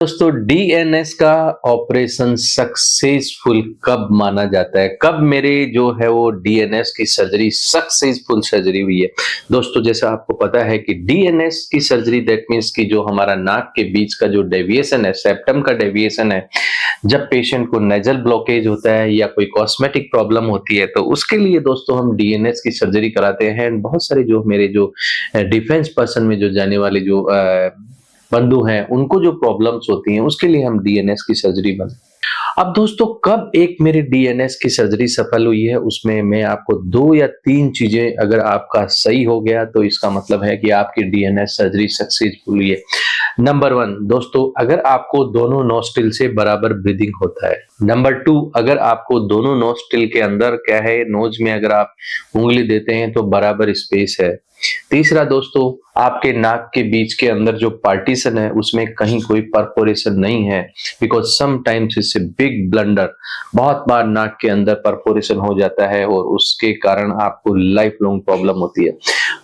दोस्तों डीएनएस का operation successful कब माना जाता है, कब मेरे जो है वो डीएनएस की सर्जरी सक्सेसफुल सर्जरी हुई है। दोस्तों जैसा आपको पता है कि डीएनएस की सर्जरी दैट मीन्स कि जो हमारा नाक के बीच का जो डेविएशन है, सेप्टम का डेविएशन है, जब पेशेंट को नेजल ब्लॉकेज होता है या कोई कॉस्मेटिक प्रॉब्लम होती है तो उसके लिए दोस्तों हम डीएनएस की सर्जरी कराते हैं। बहुत सारे जो मेरे जो डिफेंस पर्सन में जो जाने वाले जो बंधु हैं उनको जो प्रॉब्लम्स होती हैं उसके लिए हम डीएनएस की सर्जरी बन। अब दोस्तों कब एक मेरी डीएनएस की सर्जरी सफल हुई है, उसमें मैं आपको 2 या 3 चीजें अगर आपका सही हो गया तो इसका मतलब है कि आपकी डीएनएस सर्जरी सक्सेसफुल हुई है। नंबर 1 दोस्तों, अगर आपको दोनों नोस्ट्रिल से बराबर ब्रीदिंग होता है। नंबर 2, अगर आपको दोनों नोस्ट्रिल के अंदर क्या है, नोज में अगर आप उंगली देते हैं तो बराबर स्पेस है। तीसरा दोस्तों, आपके नाक के बीच के अंदर जो पार्टीशन है उसमें कहीं कोई परफोरेशन नहीं है, because sometimes it's a big blunder. बहुत बार नाक के अंदर परफोरेशन हो जाता है और उसके कारण आपको लाइफ लॉन्ग प्रॉब्लम होती है।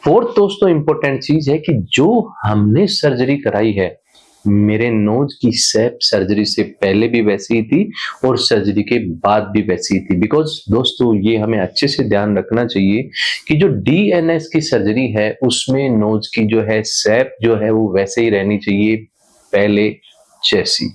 फोर्थ दोस्तों इंपॉर्टेंट चीज है कि जो हमने सर्जरी कराई है, मेरे नोज की शेप सर्जरी से पहले भी वैसी ही थी और सर्जरी के बाद भी वैसी ही थी। बिकॉज दोस्तों ये हमें अच्छे से ध्यान रखना चाहिए कि जो डीएनएस की सर्जरी है उसमें नोज की जो है शेप जो है वो वैसे ही रहनी चाहिए पहले जैसी।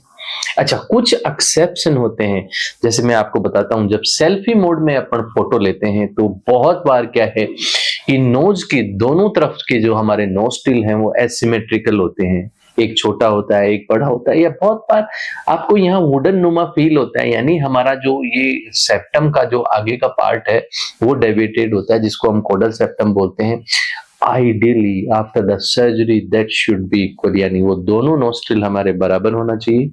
अच्छा, कुछ एक्सेप्शन होते हैं, जैसे मैं आपको बताता हूं, जब सेल्फी मोड में अपन फोटो लेते हैं तो बहुत बार क्या है कि नोज के दोनों तरफ के जो हमारे नोस्ट्रिल हैं वो एसिमेट्रिकल होते हैं। एक छोटा होता है, एक बड़ा होता है, या बहुत बार आपको यहाँ वुडन नुमा फील होता है, यानी हमारा जो ये सेप्टम का जो आगे का पार्ट है वो डेविएटेड होता है, जिसको हम कोडल सेप्टम बोलते हैं। Ideally after the surgery that should be equal, यानी वो दोनों नोस्ट्रिल हमारे बराबर होना चाहिए।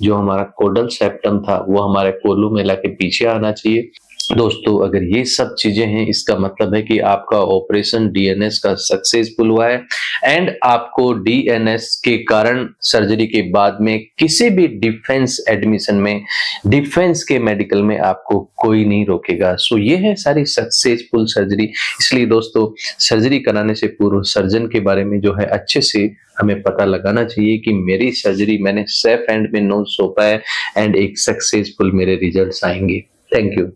जो हमारा कोडल सेप्टम था वो हमारे कोलुमेला के पीछे आना चाहिए। दोस्तों अगर ये सब चीजें हैं इसका मतलब है कि आपका ऑपरेशन डीएनएस का सक्सेसफुल हुआ है एंड आपको डीएनएस के कारण सर्जरी के बाद में किसी भी डिफेंस एडमिशन में, डिफेंस के मेडिकल में आपको कोई नहीं रोकेगा। सो ये है सारी सक्सेसफुल सर्जरी। इसलिए दोस्तों सर्जरी कराने से पूर्व सर्जन के बारे में जो है अच्छे से हमें पता लगाना चाहिए कि मेरी सर्जरी मैंने सेफ हैंड में नोज सौंपा है एंड एक सक्सेसफुल मेरे रिजल्ट्स आएंगे। Thank you.